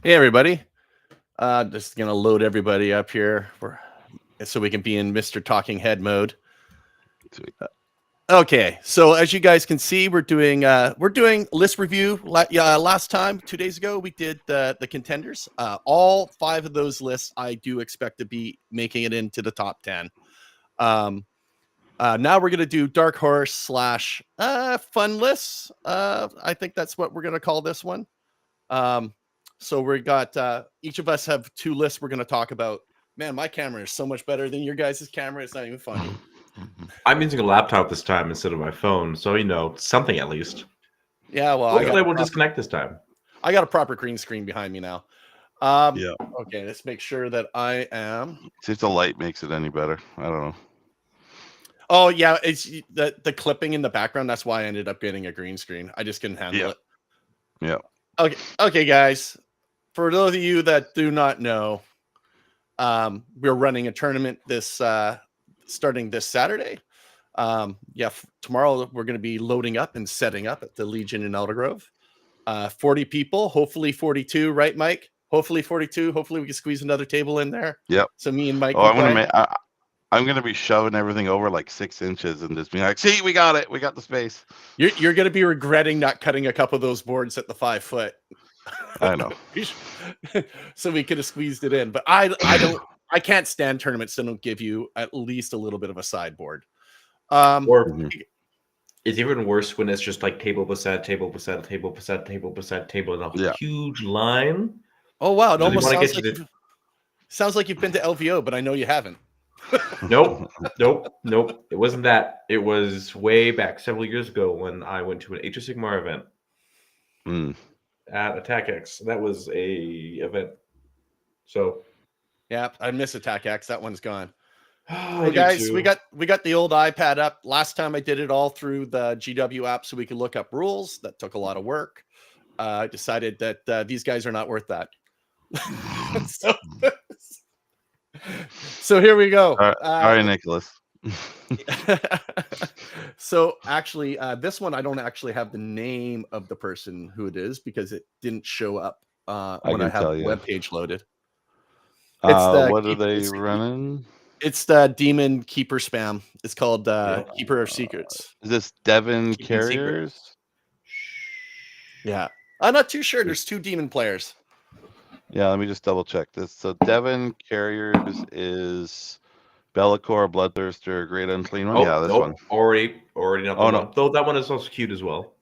Hey everybody. Just gonna load everybody up here so we can be in Mr. Talking Head mode. Sweet. Okay, so as you guys can see, we're doing list review. Last time, 2 days ago, we did the contenders. All 5 of those lists I do expect to be making it into the top 10. Now we're gonna do dark horse slash fun lists. I think that's what we're gonna call this one. So we got each of us have 2 lists we're going to talk about. Man, my camera is so much better than your guys' camera. It's not even funny. I'm using a laptop this time instead of my phone, so something at least. Yeah, well, Hopefully we'll disconnect this time. I got a proper green screen behind me now. Yeah. Okay, let's make sure that I am. See if the light makes it any better. I don't know. Oh yeah, it's the clipping in the background. That's why I ended up getting a green screen. I just couldn't handle it. Yeah. Okay, guys. For those of you that do not know, we're running a tournament this starting this Saturday. Tomorrow we're going to be loading up and setting up at the Legion in Eldergrove. 40 people, hopefully 42, right, Mike? Hopefully 42. Hopefully we can squeeze another table in there. Yep. So me and Mike. Oh, I'm gonna be shoving everything over like 6 inches and just being like, "See, we got it. We got the space." You're going to be regretting not cutting a couple of those boards at the 5 foot. I know. So we could have squeezed it in, but I can't stand tournaments that don't give you at least a little bit of a sideboard. Or it's even worse when it's just like table beside table beside table beside table beside table in a huge line. Oh wow, it almost sounds like you've been to LVO, but I know you haven't. Nope. It wasn't that. It was way back several years ago when I went to an Age of Sigmar event at Attack X. That was a event. So yeah, I miss Attack X. That one's gone. Oh, guys, we got the old iPad up. Last time I did it all through the GW app so we could look up rules. That took a lot of work. I decided that these guys are not worth that. So here we go. All right, Nicholas. So actually, this one I don't actually have the name of the person who it is because it didn't show up when I have the webpage loaded. What are they running? It's the Demon Keeper spam. It's called Keeper of Secrets. Is this Devon Carriers? Yeah, I'm not too sure. There's 2 demon players. Yeah, let me just double check this. So Devon Carriers is Be'lakor, Bloodthirster, Great Unclean One. Yeah, this one. Already not. Oh no, though that one is also cute as well.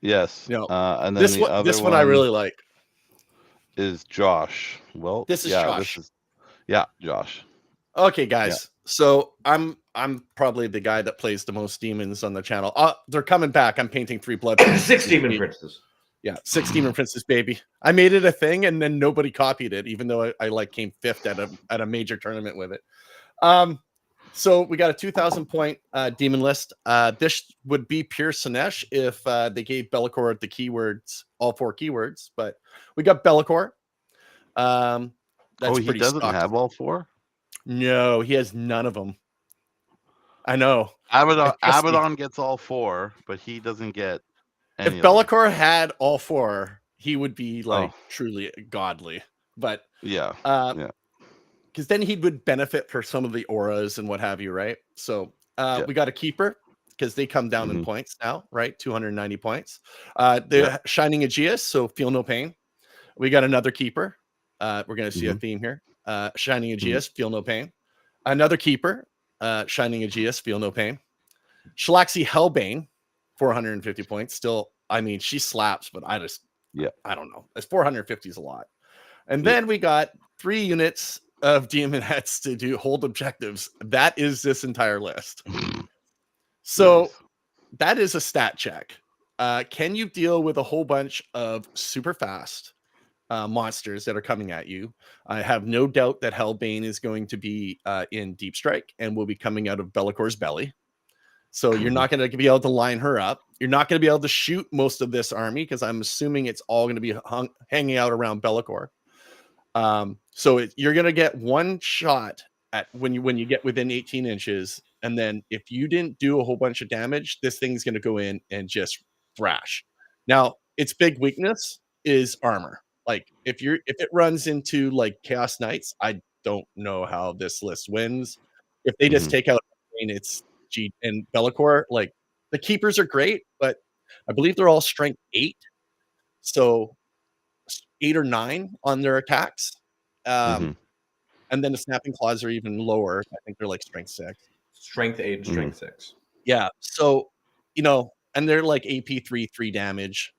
Yes. No. And then this one I really like is Josh. Well, this is Josh. Josh. Okay, guys. Yeah. So I'm probably the guy that plays the most demons on the channel. They're coming back. I'm painting 3 blood. 6 demon princes. Yeah, 6 demon princes, baby. I made it a thing, and then nobody copied it, even though I came 5th at a major tournament with it. So we got a 2,000 point demon list. This would be pure Sinesh if they gave Be'lakor the keywords, all 4 keywords. But we got Be'lakor. He doesn't have all 4. No, he has none of them. I know. Abaddon gets all 4, but he doesn't get any. If Be'lakor had all 4, he would be like truly godly. But because then he would benefit for some of the auras and what have you, right? So we got a keeper because they come down in points now, right? 290 points. They're Shining Aegeus, so feel no pain. We got another keeper. We're going to see a theme here. Shining Aegeus, feel no pain. Another keeper, Shining Aegeus, feel no pain. Shalaxi Hellbane, 450 points. Still, I mean, she slaps, but I don't know. 450 is a lot. And then we got 3 units of demon heads to hold objectives. That is this entire list. So that is a stat check. Can you deal with a whole bunch of super fast monsters that are coming at you? I have no doubt that Hellbane is going to be in Deep Strike and will be coming out of Bellacor's belly. So you're not going to be able to line her up. You're not going to be able to shoot most of this army because I'm assuming it's all going to be hanging out around Be'lakor. So you're going to get one shot at when you get within 18 inches. And then if you didn't do a whole bunch of damage, this thing's going to go in and just thrash. Now, its big weakness is armor. like if it runs into like Chaos Knights, I don't know how this list wins. If they just take out it's G and Be'lakor, like the keepers are great, but I believe they're all strength 8. So 8 or 9 on their attacks. And then the snapping claws are even lower. I think they're like strength 6. Strength 8 and strength 6. Yeah. So, and they're like AP 3 damage.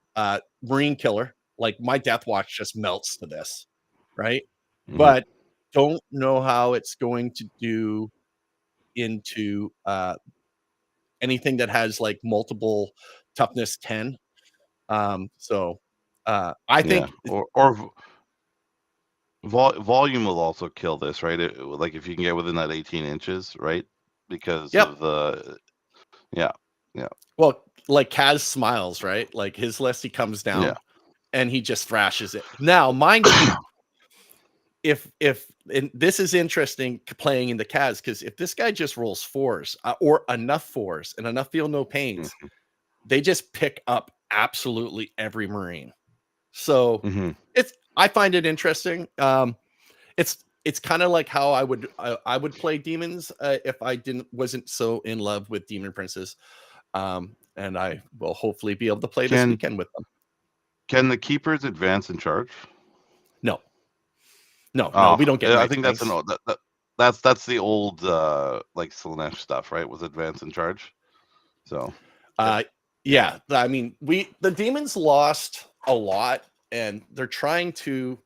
Marine Killer. Like my Death Watch just melts to this, right? But don't know how it's going to do into anything that has like multiple toughness 10. So I think volume will also kill this, right? Like if you can get within that 18 inches, right? Because of the Well, like Kaz Smiles, right? Like his list, he comes down and he just thrashes it. Now, mind you, if and this is interesting playing in the Kaz, because if this guy just rolls 4s or enough 4s and enough feel no pains, they just pick up absolutely every Marine. So I find it interesting. It's kind of like how I would play demons if I wasn't so in love with Demon Princes. And I will hopefully be able to play this weekend with them. Can the keepers advance and charge? No, we don't get. I think that's an old that's the old like Slaanesh stuff, right? Was advance and charge. So yeah. I mean, the demons lost a lot, and they're trying to.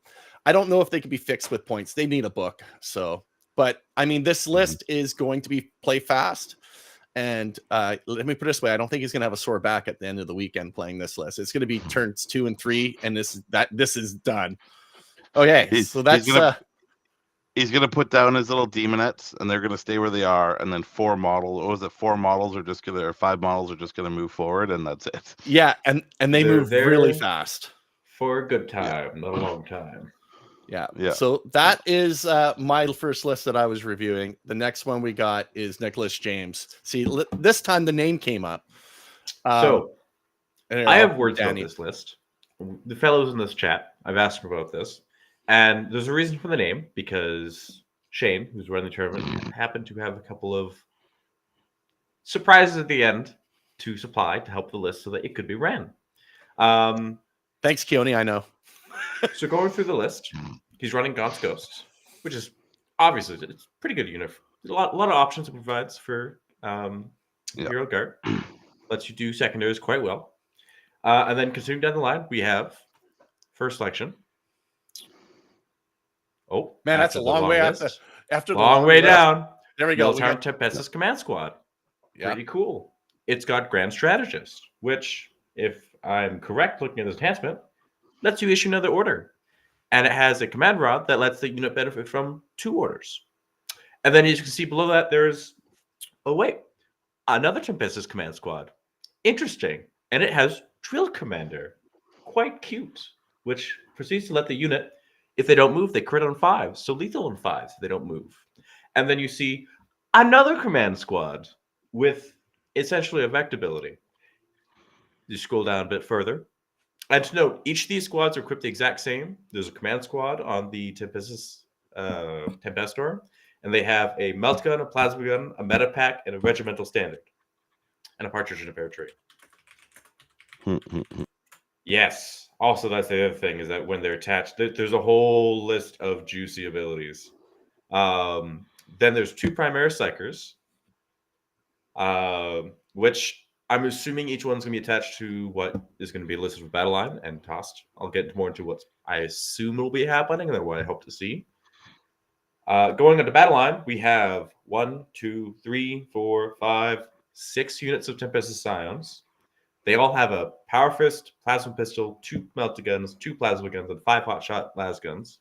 I don't know if they can be fixed with points. They need a book. So, but I mean, this list is going to be play fast. And let me put it this way: I don't think he's going to have a sore back at the end of the weekend playing this list. It's going to be turns 2 and 3, and this is done. Okay, so that's he's going to put down his little demonettes, and they're going to stay where they are, and then 4 models are just going to, or 5 models are just going to move forward, and that's it. Yeah, and they move really fast for a good time, not a long time. Yeah. So that is my first list that I was reviewing. The next one we got is Nicholas James. See, this time the name came up. So I have words about this list. The fellows in this chat, I've asked them about this. And there's a reason for the name, because Shane, who's running the tournament, happened to have a couple of surprises at the end to supply to help the list so that it could be ran. Thanks, Keone. I know. So going through the list, he's running Gaunt's Ghosts, which is obviously it's pretty good unit. A lot of options it provides for Hero Guard. Lets you do secondaries quite well. And then continuing down the line, we have first selection. Oh man, that's a long way after the long way down. There we go. Militarum Tempestus Command Squad. Pretty cool. It's got Grand Strategist, which, if I'm correct, looking at this enhancement, lets you issue another order. And it has a command rod that lets the unit benefit from 2 orders. And then as you can see below that, there's another Tempestus Command Squad. Interesting. And it has Drill Commander. Quite cute. Which proceeds to let the unit, if they don't move, they crit on 5s. So lethal on 5s if they don't move. And then you see another command squad with essentially a Vect ability. You scroll down a bit further. And to note, each of these squads are equipped the exact same. There's a command squad on the Tempestor, and they have a melt gun, a plasma gun, a meta pack, and a regimental standard, and a partridge in a pear tree. Yes. Also, that's the other thing, is that when they're attached, there's a whole list of juicy abilities. Then there's 2 Primaris Psykers, which I'm assuming each one's going to be attached to what is going to be listed with Battle Line and tossed. I'll get more into what I assume will be happening and then what I hope to see. Going on to Battle Line, we have 1, 2, 3, 4, 5, 6 units of Tempestus Scions. They all have a Power Fist, Plasma Pistol, 2 Melta Guns, 2 Plasma Guns, and 5 Hotshot Las Guns.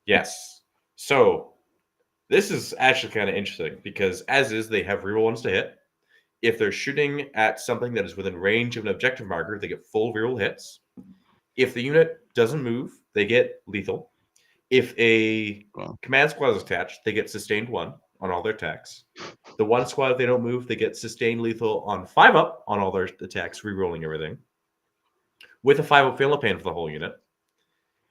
Yes. So this is actually kind of interesting because as is, they have reroll ones to hit. If they're shooting at something that is within range of an objective marker, they get full reroll hits. If the unit doesn't move, they get lethal. If a command squad is attached, they get sustained 1 on all their attacks. The 1 squad, if they don't move, they get sustained lethal on 5-up on all their attacks, rerolling everything. With a 5-up fail no pain for the whole unit.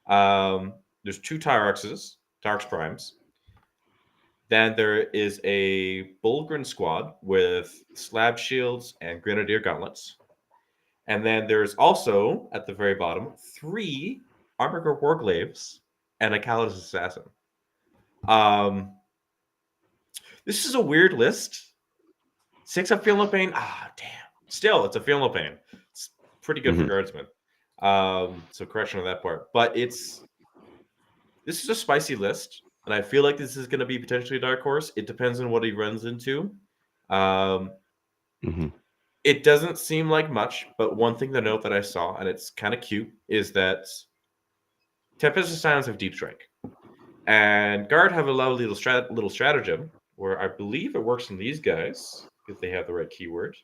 There's 2 Tyroxes, Tyrox Primes. Then there is a Bulgrin squad with slab shields and grenadier gauntlets. And then there's also, at the very bottom, 3 Armored Warglaves and a Calidus Assassin. This is a weird list. 6 of Feel No Pain. Damn. Still, it's a Feel No Pain. It's pretty good for Guardsmen. So correction on that part. But this is a spicy list. And I feel like this is going to be potentially a dark horse. It depends on what he runs into. It doesn't seem like much, but one thing to note that I saw, and it's kind of cute, is that Tempest and Silence have Deep Strike. And Guard have a lovely little stratagem where I believe it works on these guys if they have the right keyword.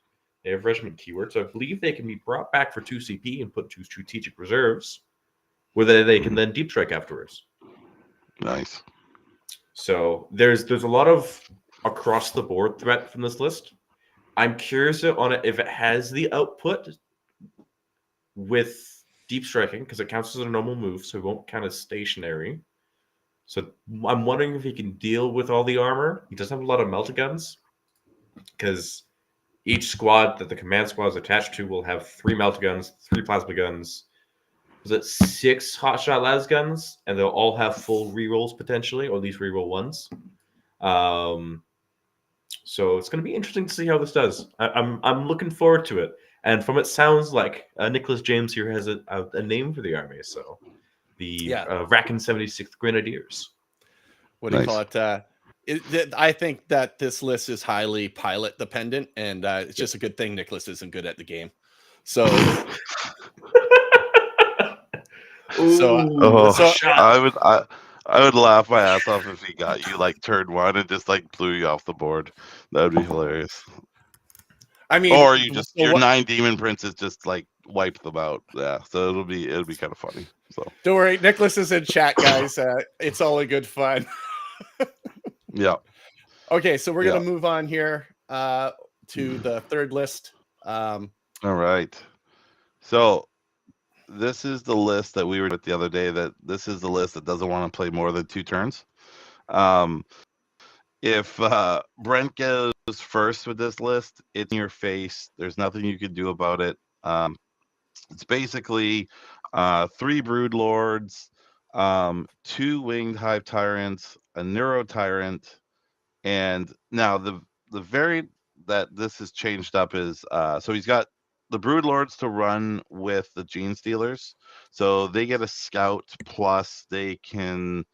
They have regiment keywords, so I believe they can be brought back for 2 CP and put 2 strategic reserves, where they can then Deep Strike afterwards. Nice. So there's a lot of across the board threat from this list. I'm curious on it if it has the output with deep striking, because it counts as a normal move, so it won't count as stationary. So I'm wondering if he can deal with all the armor. He does have a lot of melta guns, because each squad that the command squad is attached to will have 3 melta guns, 3 plasma guns. Was it 6 hotshot las guns? And they'll all have full rerolls potentially, or at least reroll ones. So it's going to be interesting to see how this does. I'm looking forward to it. And from it sounds like Nicholas James here has a name for the army. So the Rakan 76th Grenadiers. What do you call it? I think that this list is highly pilot dependent, and it's just a good thing Nicholas isn't good at the game. So, I would laugh my ass off if he got you like turn 1 and just like blew you off the board. That would be hilarious. I mean, or your 9 demon princes just like wipe them out. Yeah, so it'll be kind of funny. So don't worry, Nicholas is in chat, guys. It's all a good fun. Yeah. Okay, so we're gonna move on here to the third list. All right. So this is the list that we were with the other day. This is the list that doesn't want to play more than 2 turns. If Brent goes first with this list, it's in your face. There's nothing you can do about it. It's basically 3 Brood Lords, 2 Winged Hive Tyrants, a Neuro Tyrant, and now the variant that this has changed up is so he's got the Brood Lords to run with the Gene Stealers, so they get a scout plus they can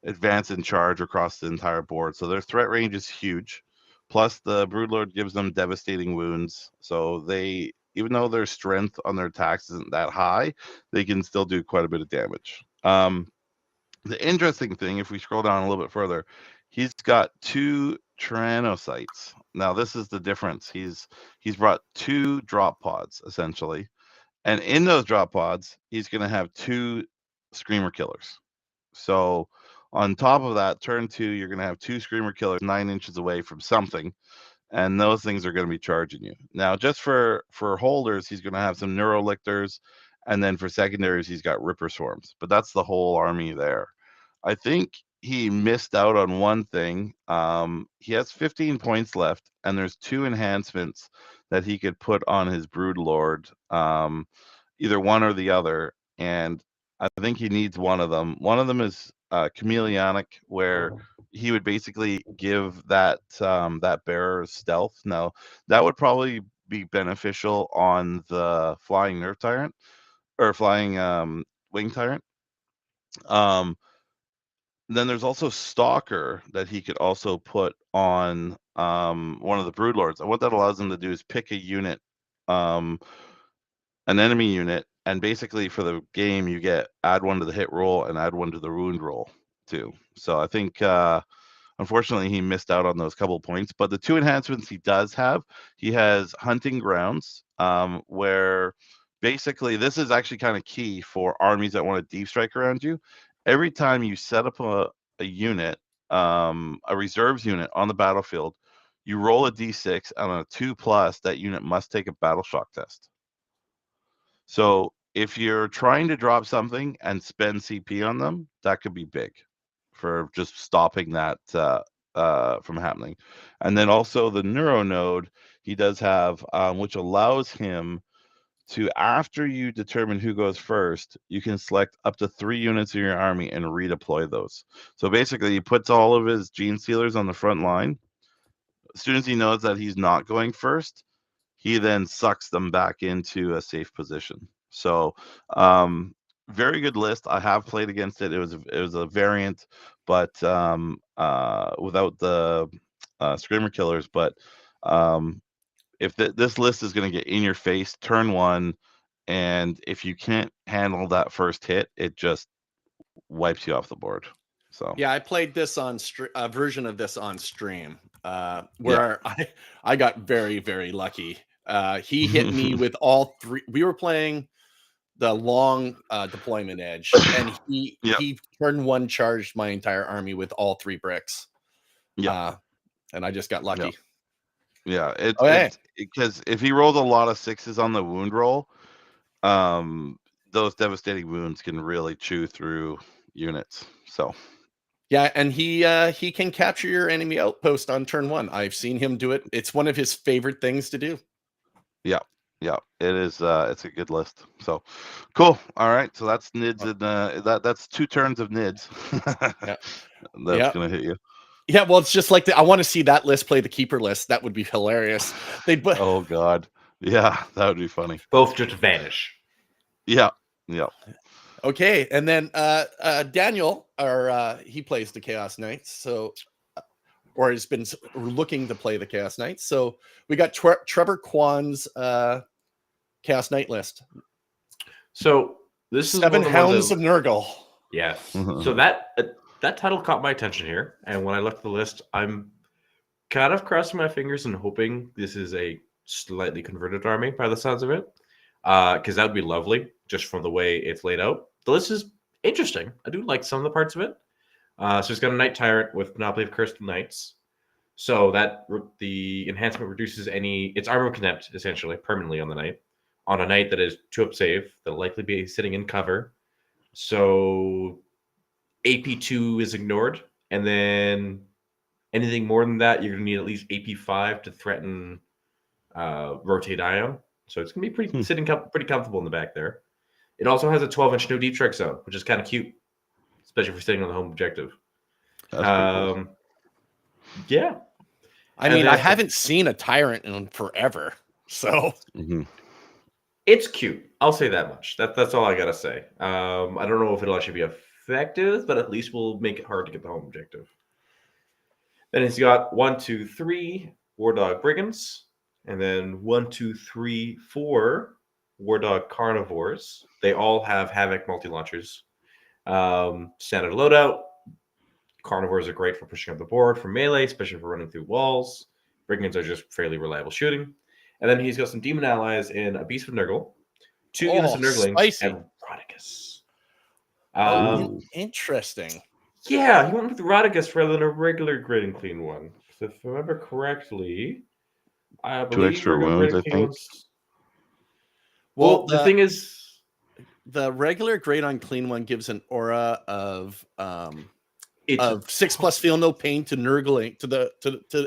advance and charge across the entire board. So their threat range is huge. Plus the Broodlord gives them devastating wounds. So they, even though their strength on their attacks isn't that high, they can still do quite a bit of damage. The interesting thing, if we scroll down a little bit further, he's got 2 Tyrannocytes. Now this is the difference. He's brought 2 drop pods essentially. And in those drop pods, he's going to have 2 Screamer Killers. So on top of that, turn 2, you're going to have 2 Screamer Killers 9 inches away from something, and those things are going to be charging you. Now, just for holders, he's going to have some Neurolictors, and then for secondaries, he's got Ripper Swarms. But that's the whole army there. I think he missed out on one thing. He has 15 points left, and there's 2 enhancements that he could put on his Brood Lord, either one or the other, and I think he needs one of them. One of them is Chameleonic, where he would basically give that bearer stealth. Now, that would probably be beneficial on the flying Nerf Tyrant, or flying Wing Tyrant. Then there's also Stalker that he could also put on one of the Brood Lords. And what that allows him to do is pick a unit, an enemy unit, and basically for the game you get add 1 to the hit roll and add 1 to the wound roll too. So I think unfortunately he missed out on those couple points. But the 2 enhancements he does have, he has Hunting Grounds, where basically this is actually kind of key for armies that want to deep strike around you. Every time you set up a unit, a reserves unit on the battlefield, you roll a d6, and on a 2+, that unit must take a battle shock test. So if you're trying to drop something and spend CP on them, that could be big for just stopping that from happening. And then also the Neuro Node, he does have, which allows him to, after you determine who goes first, you can select up to 3 units in your army and redeploy those. So basically, he puts all of his Gene Stealers on the front line. As soon as he knows that he's not going first, he then sucks them back into a safe position. So very good list. I have played against it. It was a variant, but without the Screamer Killers. But if this list is going to get in your face turn 1, and if you can't handle that first hit, it just wipes you off the board. So yeah, I played this on a version of this on stream where I got very, very lucky. He hit me with all 3. We were playing the long deployment edge, and he turn 1 charged my entire army with all 3 bricks. Yeah, and I just got lucky. Yeah, it's because if he rolls a lot of 6s on the wound roll, those devastating wounds can really chew through units. So yeah, and he can capture your enemy outpost on turn 1. I've seen him do it. It's one of his favorite things to do. Yeah, it is. It's a good list. So cool. All right, so that's Nids, and that's 2 turns of Nids. That's gonna hit you. Yeah, well, it's just like I want to see that list play the keeper list. That would be hilarious. Oh God, yeah, that would be funny. Both just vanish. Yeah. Okay, and then Daniel, he plays the Chaos Knights, so or has been looking to play the Chaos Knights. So we got Trevor Kwan's Chaos Knight list. So this is 7 Hounds of Nurgle. Yes. So that title caught my attention here, and when I looked at the list, I'm kind of crossing my fingers and hoping this is a slightly converted army by the sounds of it, because that would be lovely just from the way it's laid out. The list is interesting. I do like some of the parts of it. So it's got a Knight Tyrant with Monopoly of Cursed Knights. So that the enhancement reduces its armor contempt essentially permanently on the knight. On a knight that is 2-up save, that'll likely be sitting in cover. So AP2 is ignored, and then anything more than that, you're gonna need at least AP5 to threaten rotate Ion. So it's gonna be pretty comfortable in the back there. It also has a 12-inch no deep strike zone, which is kind of cute, especially if you're sitting on the home objective. Cool. Yeah. I mean, I haven't seen a Tyrant in forever, so it's cute. I'll say that much. That's all I gotta say. I don't know if it'll actually be effective, but at least we'll make it hard to get the home objective. Then it's got 1, 2, 3 War Dog Brigands, and then 1, 2, 3, 4 War Dog Carnivores. They all have Havoc multi-launchers. Standard loadout. Carnivores are great for pushing up the board for melee, especially for running through walls. Brigands are just fairly reliable shooting. And then he's got some demon allies in a Beast of Nurgle, 2 units of Nurglings, and Rodicus. Interesting. Yeah, he went with Rodicus rather than a regular Great and Clean one. So if I remember correctly, I believe 2 extra wounds, I think. Well, the thing is, the regular Great Unclean one gives an aura of 6+ feel no pain to Nurgling to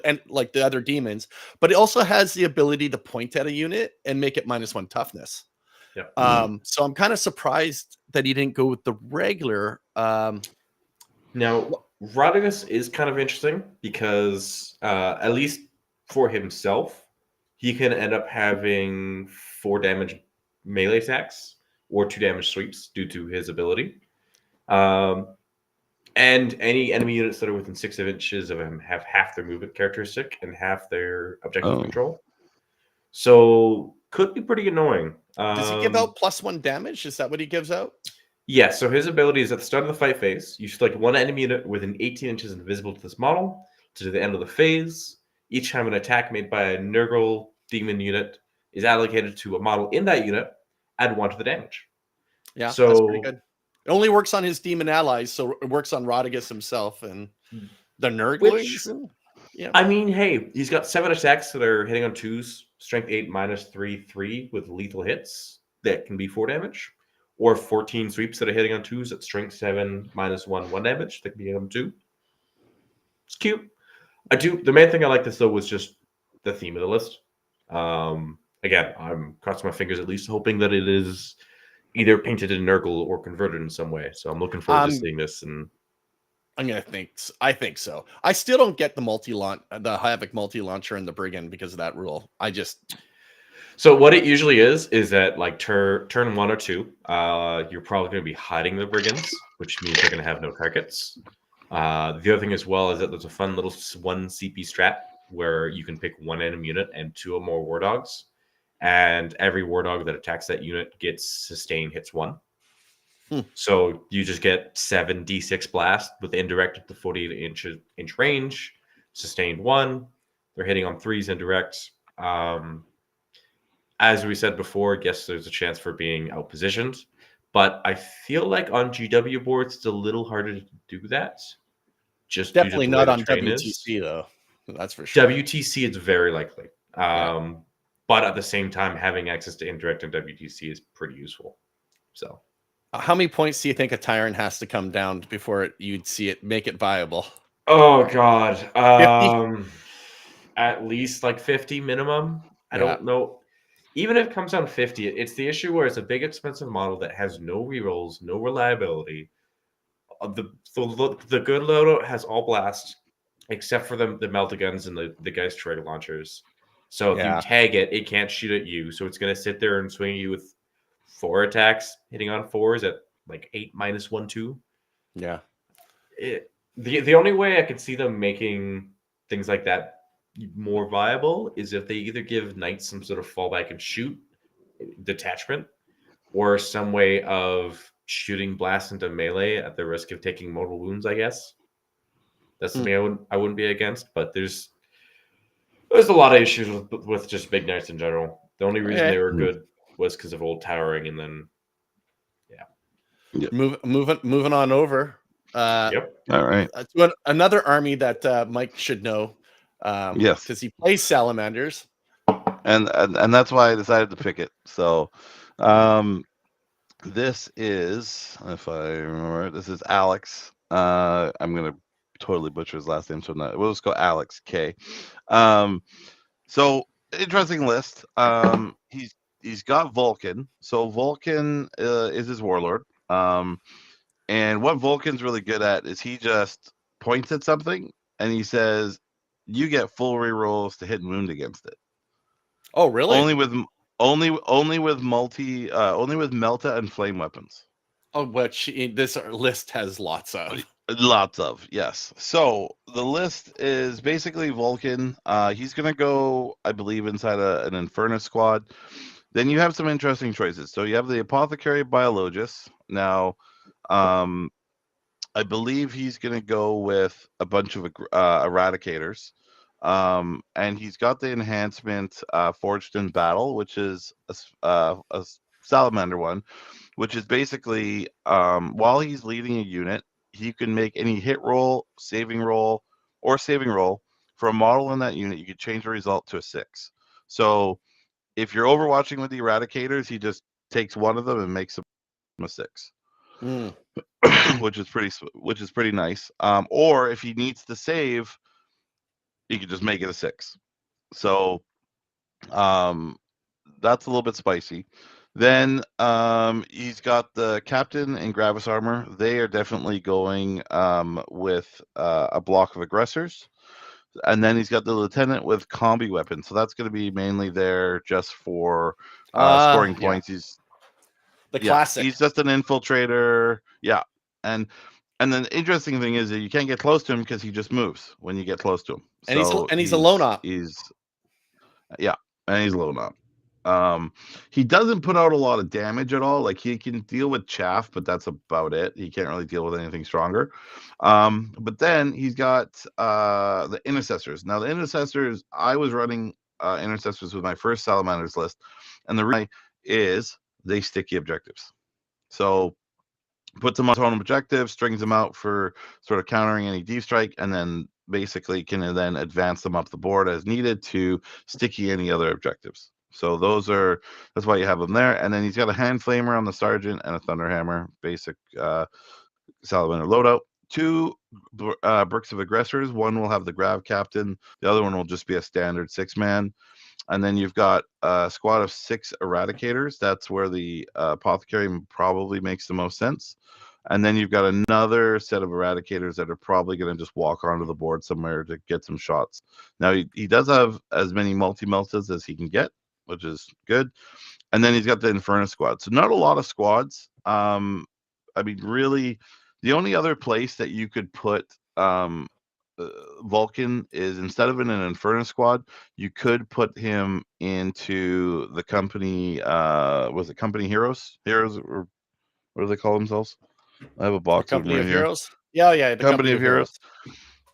and like the other demons, but it also has the ability to point at a unit and make it -1 toughness. Yeah. So I'm kind of surprised that he didn't go with the regular. Now, Rodicus is kind of interesting because at least for himself, he can end up having 4 damage melee attacks or 2 damage sweeps due to his ability. And any enemy units that are within 6 inches of him have half their movement characteristic and half their objective control. So could be pretty annoying. Does he give out +1 damage? Is that what he gives out? Yeah, so his ability is at the start of the fight phase, you select 1 enemy unit within 18 inches invisible to this model to the end of the phase. Each time an attack made by a Nurgle demon unit is allocated to a model in that unit, add 1 to the damage. Yeah, so that's pretty good. It only works on his demon allies, so it works on Rodicus himself and the Nurglings. I mean, hey, he's got 7 attacks that are hitting on 2s, strength 8 -3/3 with lethal hits that can be 4 damage. or 14 sweeps that are hitting on 2s at strength 7 -1 damage. That can be on 2. It's cute. The main thing I like this though was just the theme of the list. Again, I'm crossing my fingers, at least hoping that it is either painted in Nurgle or converted in some way. So I'm looking forward to seeing this. And I think so. I still don't get the Havoc multi-launcher and the Brigand because of that rule. So what it usually is that like turn 1 or 2, you're probably going to be hiding the Brigands, which means they're going to have no targets. The other thing as well is that there's a fun little 1 CP strat where you can pick 1 enemy unit and 2 or more War Dogs, and every War Dog that attacks that unit gets sustain hits 1. So you just get 7d6 blast with indirect at the 40-inch range, sustained 1. They're hitting on 3s indirect. As we said before, yes, there's a chance for being outpositioned, but I feel like on GW boards it's a little harder to do that. Just definitely not on WTC though. That's for sure. WTC it's very likely. But at the same time, having access to indirect in WTC is pretty useful. So how many points do you think a Tyrant has to come down before you'd see it make it viable? Oh god. At least like 50 minimum. I don't know. Even if it comes down 50, it's the issue where it's a big expensive model that has no rerolls, no reliability. The good loadout has all blast, except for the Meltaguns and the Geist Trigger launchers. So if you tag it, it can't shoot at you. So it's going to sit there and swing at you with 4 attacks, hitting on 4s at like 8 -1/2. Yeah. The only way I could see them making things like that more viable is if they either give Knights some sort of fallback and shoot detachment, or some way of shooting blast into melee at the risk of taking mortal wounds. I guess that's something I wouldn't be against. But there's a lot of issues with just big Knights in general. The only reason they were good was because of old towering, and then moving on over. All right. Another army that Mike should know. Yes, because he plays Salamanders, and that's why I decided to pick it. So, this is, if I remember, this is Alex. I'm gonna totally butcher his last name, so we'll just go Alex K. So interesting list. He's got Vulcan. So Vulcan is his warlord. And what Vulcan's really good at is he just points at something and he says, you get full rerolls to hit and wound against it. Oh, really? Only with Melta and flame weapons. Oh, which this list has lots of. Lots of, yes. So the list is basically Vulcan. He's gonna go, I believe, inside an Infernus squad. Then you have some interesting choices. So you have the Apothecary Biologus. Now, I believe he's going to go with a bunch of Eradicators. And he's got the enhancement Forged in Battle, which is a Salamander one, which is basically while he's leading a unit, he can make any hit roll, saving roll, or saving roll for a model in that unit. You can change the result to a 6. So if you're overwatching with the Eradicators, he just takes one of them and makes them a 6. which is pretty nice. Or if he needs to save, he could just make it a 6. So that's a little bit spicy. Then he's got the Captain and Gravis armor. They are definitely going with a block of aggressors. And then he's got the Lieutenant with combi weapons. So that's going to be mainly there just for scoring points. He's the classic. He's just an infiltrator. Yeah. And then the interesting thing is that you can't get close to him because he just moves when you get close to him. And he's a lone op. And he's a lone op. He doesn't put out a lot of damage at all. Like he can deal with chaff, but that's about it. He can't really deal with anything stronger. But then he's got the Intercessors. Now the Intercessors, I was running Intercessors with my first Salamanders list, and the reason is they sticky objectives. So puts them on totem objectives, strings them out for sort of countering any deep strike, and then basically can then advance them up the board as needed to sticky any other objectives. So that's why you have them there. And then he's got a hand flamer on the sergeant and a thunderhammer, basic Salamander loadout. 2 bricks of aggressors. One will have the grav captain. The other one will just be a standard 6-man. And then you've got a squad of 6 eradicators. That's where the apothecary probably makes the most sense. And then you've got another set of eradicators that are probably going to just walk onto the board somewhere to get some shots. Now, he does have as many multi-meltas as he can get, which is good. And then he's got the Inferno squad. So not a lot of squads. I mean, really, the only other place that you could put Vulcan is, instead of in an Inferno squad, you could put him into the company. Was it Company Heroes? Heroes, or what do they call themselves? I have a box of them right here. Heroes. Yeah. The Company of Heroes.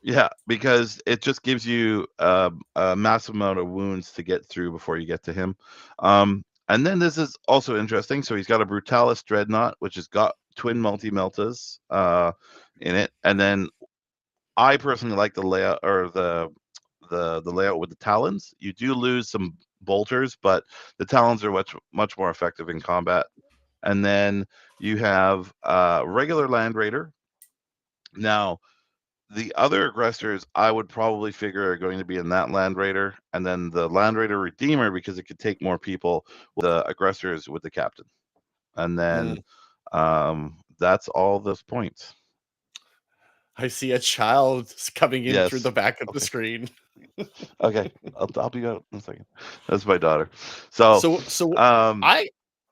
Yeah, because it just gives you a massive amount of wounds to get through before you get to him. And then this is also interesting. So he's got a Brutalis Dreadnought, which has got twin multi-meltas in it. And then I personally like the layout, or the layout with the Talons. You do lose some bolters, but the Talons are much more effective in combat. And then you have regular Land Raider. Now, the other aggressors I would probably figure are going to be in that Land Raider, and then the Land Raider Redeemer, because it could take more people, the aggressors with the captain. And then that's all those points. I see a child coming in through the back of the screen. Okay, I'll be out in a second. That's my daughter. So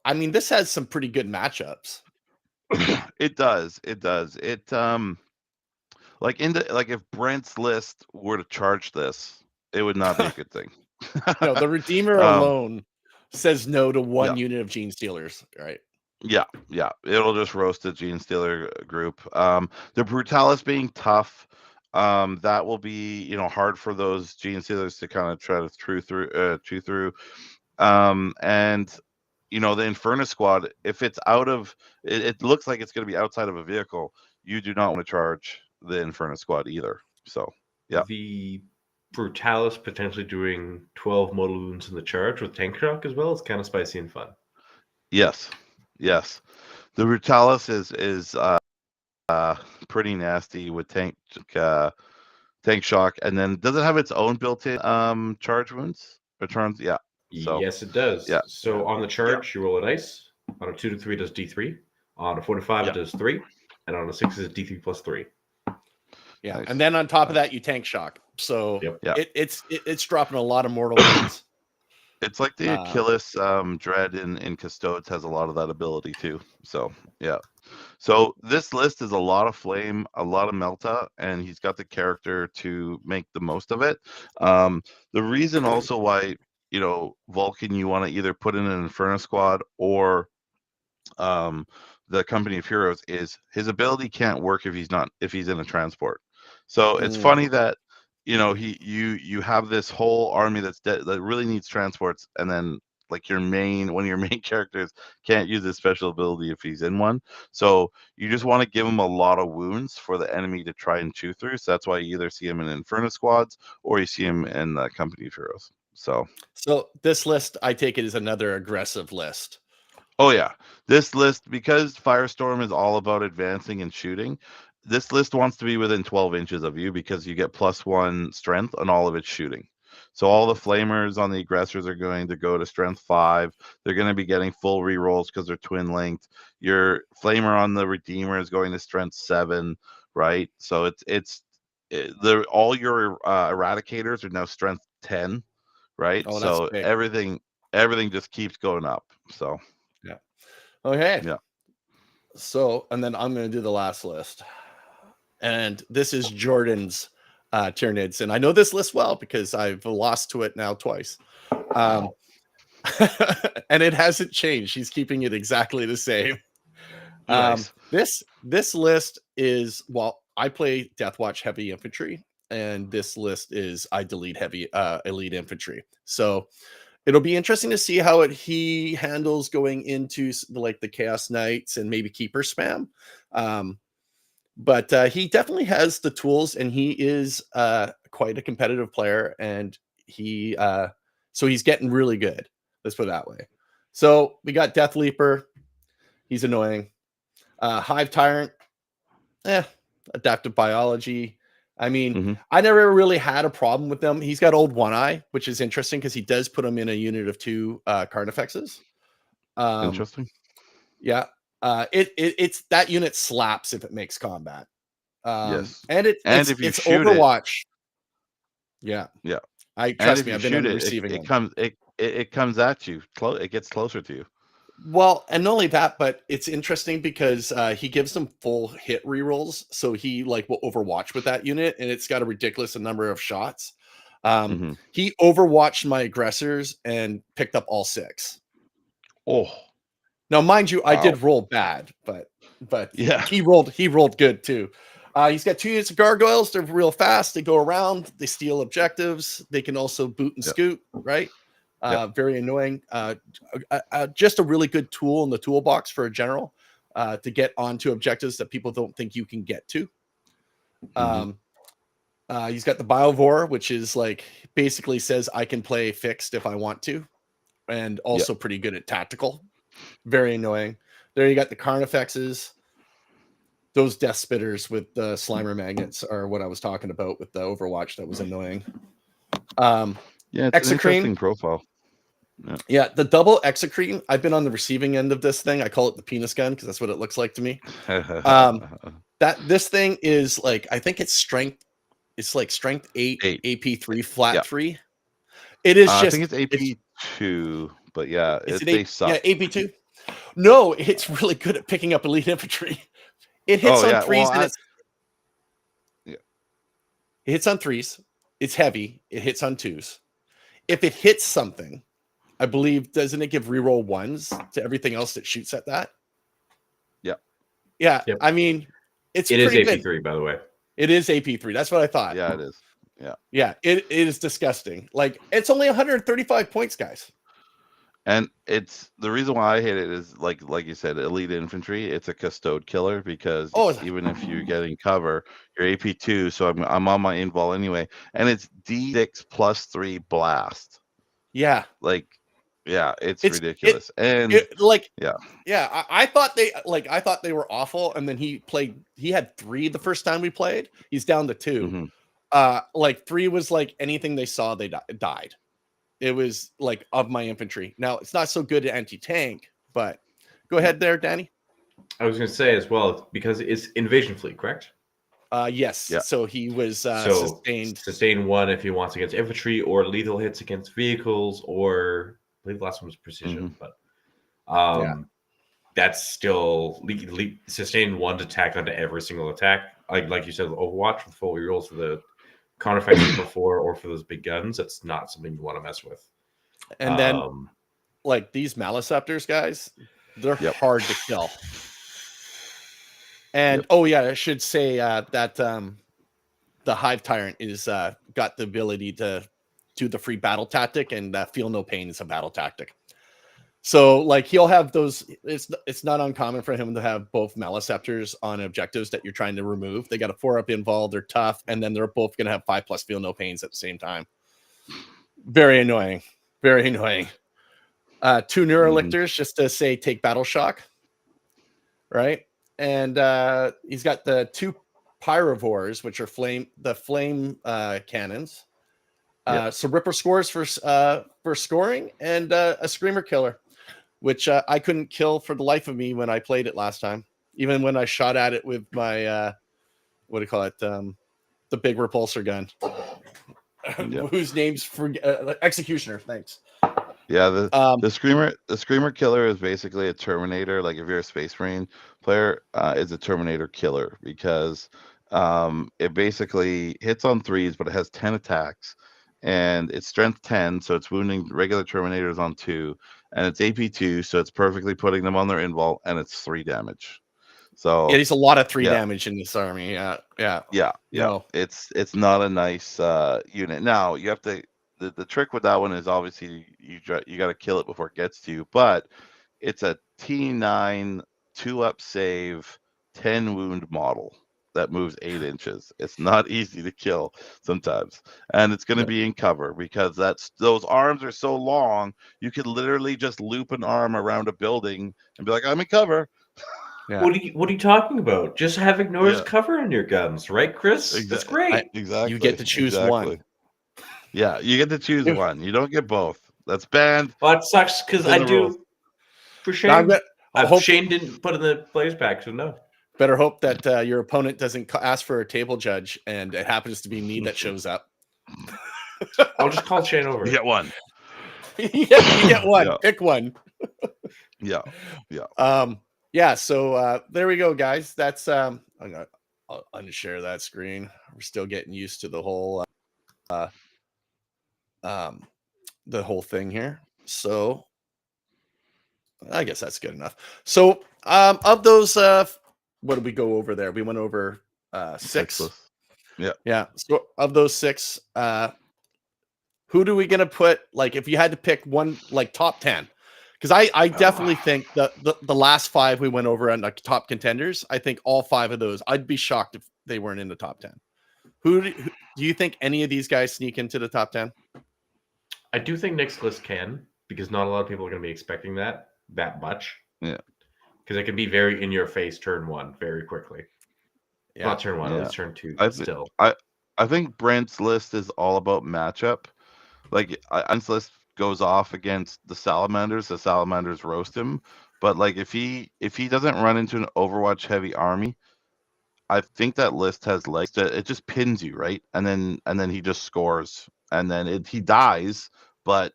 I mean, this has some pretty good matchups. It does. Like if Brent's list were to charge this, it would not be a good thing. No, the Redeemer alone says no to one unit of Gene Stealers, right? Yeah. It'll just roast the Gene Stealer group. The Brutalis being tough, that will be hard for those Gene Stealers to kind of try to chew through. And the Inferno squad, if it's out of it looks like it's going to be outside of a vehicle, you do not want to charge the Inferno squad either. So yeah, the Brutalis potentially doing 12 mortal wounds in the charge with tank shock as well. It's kind of spicy and fun. Yes. The Brutalis is pretty nasty with tank shock, and then does it have its own built-in charge wounds or turns? Yeah. So, yes, it does. Yeah. So on the charge, you roll a dice. On a 2 to 3, it does D3. On a 4 to 5, it does 3. And on a 6, it's D3 plus 3. Yeah. Nice. And then on top of that, you tank shock. So it's dropping a lot of mortal wounds. It's like the Achilles Dread in Custodes has a lot of that ability too. So yeah. So this list is a lot of flame, a lot of melta, and he's got the character to make the most of it. The reason also why Vulcan, you want to either put in an Inferno squad or the Company of Heroes, is his ability can't work if he's in a transport. So it's funny that you have this whole army that really needs transports, and then like one of your main characters can't use his special ability if he's in one. So you just want to give him a lot of wounds for the enemy to try and chew through. So that's why you either see him in Inferno squads or you see him in the Company of Heroes. So this list, I take it, is another aggressive list. Oh yeah, this list, because Firestorm is all about advancing and shooting, this list wants to be within 12 inches of you because you get +1 strength on all of its shooting. So all the flamers on the aggressors are going to go to strength 5. They're going to be getting full rerolls because they're twin linked. Your flamer on the Redeemer is going to strength 7, right? So all your eradicators are now strength 10, right? Oh, so big. everything just keeps going up. So yeah. Okay. Yeah. So, and then I'm going to do the last list. And this is Jordan's Tyranids. And I know this list well because I've lost to it now twice. And it hasn't changed. He's keeping it exactly the same. Nice. This list is, well, I play Deathwatch heavy infantry, and this list is I delete heavy elite infantry. So it'll be interesting to see how he handles going into the Chaos Knights and maybe Keeper spam. But he definitely has the tools, and he is quite a competitive player, and so he's getting really good. Let's put it that way. So we got Death Leaper. He's annoying. Hive Tyrant. Adaptive Biology. I mean, I never really had a problem with them. He's got Old One Eye, which is interesting because he does put him in a unit of 2 Carnifexes. Interesting. Yeah. It's that unit slaps if it makes combat. Yes. And it's Overwatch. Yeah. Trust me, I've been on the receiving end. It comes at you. It gets closer to you. Well, and not only that, but it's interesting because he gives them full hit rerolls, so he will Overwatch with that unit, and it's got a ridiculous number of shots. He Overwatched my aggressors and picked up all 6. Oh, now mind you, I did roll bad, but yeah, he rolled good too. He's got 2 units of gargoyles. They're real fast. They go around. They steal objectives. They can also boot and scoot. Right. Very annoying. Just a really good tool in the toolbox for a general to get onto objectives that people don't think you can get to. He's got the Biovore, which is basically says I can play fixed if I want to, and also pretty good at tactical. Very annoying. There you got the Carnifexes. Those Death Spitters with the Slimer Magnets are what I was talking about with the Overwatch. That was annoying. It's an interesting profile. Yeah, the double Exocrine. I've been on the receiving end of this thing. I call it the penis gun because that's what it looks like to me. This thing is I think it's strength. It's strength 8. AP3 flat 3. It is just. I think it's AP2, but they suck. Yeah, AP2. No, it's really good at picking up elite infantry. It hits on 3s. It hits on 3s. It's heavy. It hits on 2s. If it hits something, I believe, doesn't it give reroll 1s to everything else that shoots at that? Yeah. Yeah. Yep. I mean, it is AP3, by the way. It is AP3. That's what I thought. Yeah, it is. Yeah. Yeah. It is disgusting. It's only 135 points, guys. And it's the reason why I hate it is like you said, elite infantry. It's a custode killer because even if you're getting cover, you're AP2. So I'm on my invul anyway, and it's D6 plus 3 blast. Yeah, it's ridiculous. I thought they were awful, and then he had 3 the first time we played. He's down to 2. 3 was anything they saw, they died. It was of my infantry. Now it's not so good at anti-tank, but go ahead there, Danny. I was going to say as well, because it's invasion fleet, correct? Yes. Yeah. So he was sustained 1 if he wants against infantry, or lethal hits against vehicles, or I believe the last one was precision, but that's still sustained 1 to tack onto every single attack. Like you said, Overwatch with full rerolls for the Carnifexes before, or for those big guns. That's not something you want to mess with. And then these Maliceptors, guys, they're hard to kill. And I should say that the Hive Tyrant is got the ability to do the free battle tactic, and feel no pain is a battle tactic. So he'll have those. It's not uncommon for him to have both Maliceptors on objectives that you're trying to remove. They got a 4-up invul, they're tough, and then they're both going to have 5+ feel no pains at the same time. Very annoying. Very annoying. 2 Neurolictors just to say take battle shock. Right? And he's got the 2 Pyrovores, which are flame cannons. So Ripper scores for scoring, and a Screamer Killer, which I couldn't kill for the life of me when I played it last time. Even when I shot at it with my what do you call it? The big repulsor gun, whose name's Executioner. Thanks. Yeah, the Screamer Killer is basically a Terminator. If you're a Space Marine player, is a Terminator killer because it basically hits on 3s, but it has 10 attacks, and it's strength 10, so it's wounding regular Terminators on 2, and it's AP2, so it's perfectly putting them on their invul, and it's 3 damage. So he's a lot of 3 damage in this army. Yeah. It's not a nice unit. Now you have to. The trick with that one is obviously you got to kill it before it gets to you, but it's a T9 2-up save 10 wound model. that moves 8 inches. It's not easy to kill sometimes, and it's going to be in cover because those arms are so long. You could literally just loop an arm around a building and be like, "I'm in cover." Yeah. What are you talking about? Just have Ignor's cover on your guns, right, Chris? That's great. Exactly. You get to choose one. Yeah, you get to choose one. You don't get both. That's banned. Well, it sucks because I do. Rules. For Shane, Shane didn't put in the players pack, so no. Better hope that your opponent doesn't ask for a table judge, and it happens to be me that shows up. I'll just call Shane over. You get one. You get one. Yeah. Pick one. Yeah. Yeah. So there we go, guys. That's I'll unshare that screen. We're still getting used to the whole thing here. So I guess that's good enough. So of those what did we go over there? We went over 6. Yeah. So of those 6, who do we gonna put, like, if you had to pick one, like, top 10? Because I definitely think that the last 5 we went over on the top contenders, I think all 5 of those, I'd be shocked if they weren't in the top 10. Who do you think any of these guys sneak into the top 10? I do think Nick's list can, because not a lot of people are going to be expecting that much. Yeah. Because it can be very in your face turn 1 very quickly. Yeah. Not turn 1, it's turn 2 still. I think Brent's list is all about matchup. Like, Brent's list goes off against the Salamanders roast him. But like, if he doesn't run into an Overwatch heavy army, I think that list has legs. It just pins you, right? And then he just scores, and then he dies, but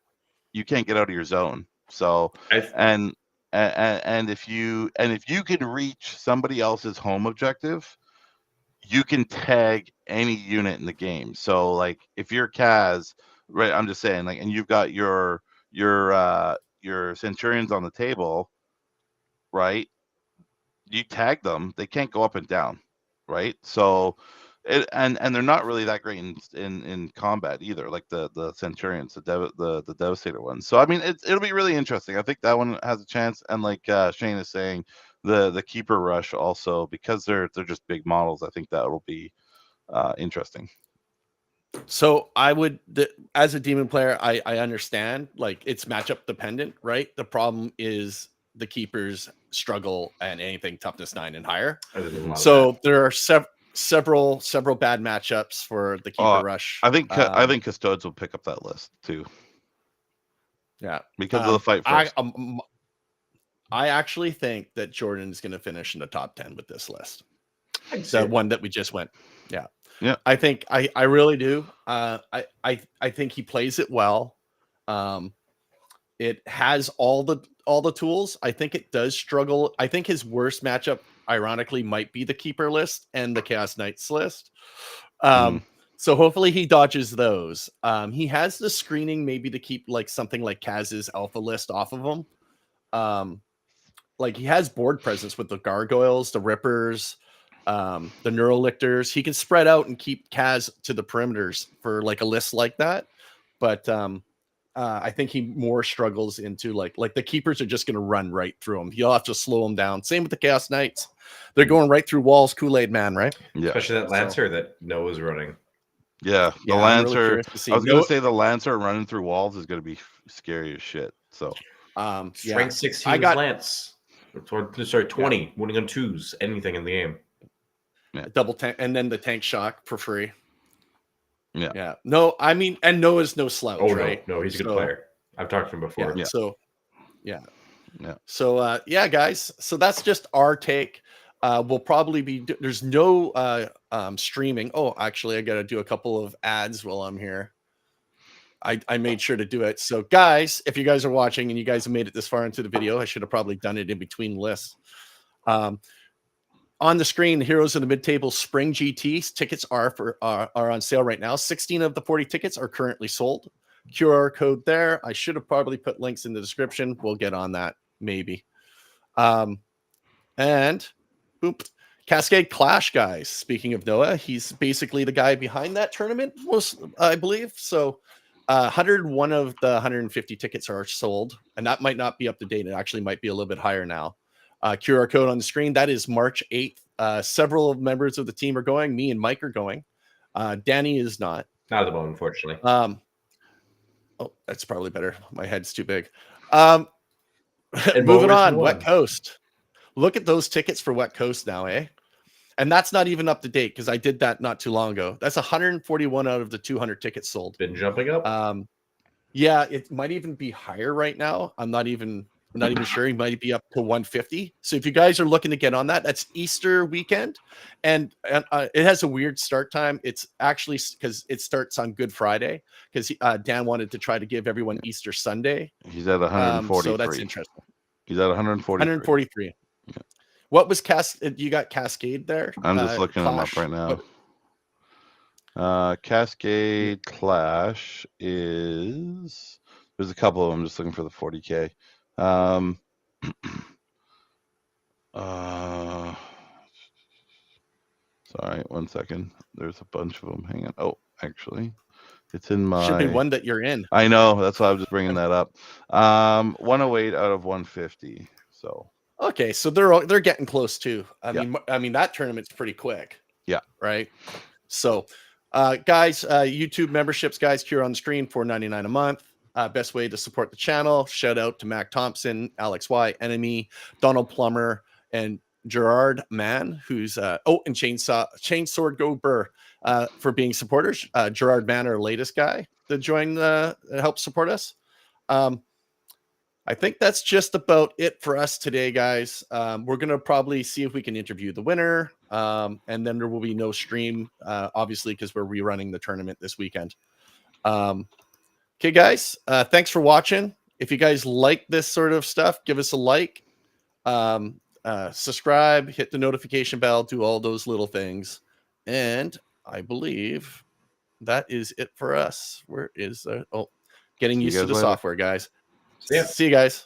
you can't get out of your zone. So and if you can reach somebody else's home objective, you can tag any unit in the game. So like, if you're Kaz, right? I'm just saying, like, and you've got your Centurions on the table, right? You tag them, they can't go up and down, right? So and they're not really that great in combat either, like the Centurions, the Devastator ones. So I mean, it'll be really interesting. I think that one has a chance, and like Shane is saying, the Keeper Rush also, because they're just big models. I think that will be interesting. So I would, as a Demon player, I understand, like, it's matchup dependent, right? The problem is the Keepers struggle at anything toughness 9 and higher. So there are several bad matchups for the Keeper Rush. I think Custodes will pick up that list too. Yeah, because of the fight first. I actually think that Jordan's going to finish in the top 10 with this list. The one that we just went. Yeah. Yeah. I think I really do. I think he plays it well. It has all the tools. I think it does struggle. I think his worst matchup, ironically, might be the Keeper list and the Chaos Knights list. So hopefully he dodges those. He has the screening maybe to keep like something like Kaz's alpha list off of him. Like, he has board presence with the Gargoyles, the Rippers, the Neurolictors. He can spread out and keep Kaz to the perimeters for like a list like that. But I think he more struggles into like the Keepers are just going to run right through him. You'll have to slow him down. Same with the Chaos Knights. They're going right through walls, Kool-Aid Man, right? Yeah. Especially that Lancer that Noah's running. Yeah, the Lancer. Really, I was going to say the Lancer running through walls is going to be scary as shit. So, strength 16 Lance. 20, winning on 2s, anything in the game. Yeah. Double tank, and then the tank shock for free. Yeah. No, I mean, and Noah's no slouch, right? No, he's a good player. I've talked to him before. Yeah. So, So, guys. So that's just our take. We'll probably be. There's no streaming. Oh, actually, I got to do a couple of ads while I'm here. I made sure to do it. So, guys, if you guys are watching and you guys have made it this far into the video, I should have probably done it in between lists. On the screen, the Heroes of the Mid-Table Spring GT tickets are on sale right now. 16 of the 40 tickets are currently sold. QR code there. I should have probably put links in the description. We'll get on that maybe. And boop. Cascade Clash, guys. Speaking of Noah, he's basically the guy behind that tournament, I believe. So 101 of the 150 tickets are sold, and that might not be up to date. It actually might be a little bit higher now. QR code on the screen. That is March 8th Several members of the team are going. Me and Mike are going. Danny is not. Not at the moment, unfortunately. Oh, that's probably better. My head's too big. Moving on, Wet Coast. Look at those tickets for Wet Coast now, eh? And that's not even up to date because I did that not too long ago. That's 141 out of the 200 tickets sold. Been jumping up. Yeah, it might even be higher right now. I'm not even sure. He might be up to 150. So if you guys are looking to get on that, that's Easter weekend, and it has a weird start time. It's actually because it starts on Good Friday because Dan wanted to try to give everyone Easter Sunday. He's at 143. So that's interesting. He's at 143. 143. Yeah. What was you got Cascade there? I'm just looking them up right now. Cascade Clash is, there's a couple of them. Just looking for the 40K. Sorry, 1 second. There's a bunch of them. Hang on. Oh, actually, it's in my. Should be one that you're in. I know. That's why I was just bringing that up. 108 out of 150. So. Okay, so they're getting close too. I mean that tournament's pretty quick. Yeah. Right. So, guys, YouTube memberships, guys, here on the screen, $4.99 a month. Best way to support the channel. Shout out to Mac Thompson, Alex Y, Enemy, Donald Plummer, and Gerard Mann, who's and Chainsword Go Burr for being supporters. Gerard Mann, our latest guy to join help support us. I think that's just about it for us today, guys. We're going to probably see if we can interview the winner. And then there will be no stream, obviously, because we're rerunning the tournament this weekend. Okay, guys, thanks for watching. If you guys like this sort of stuff, give us a like, subscribe, hit the notification bell, do all those little things. And I believe that is it for us. Where is getting used to the software, guys. See you guys.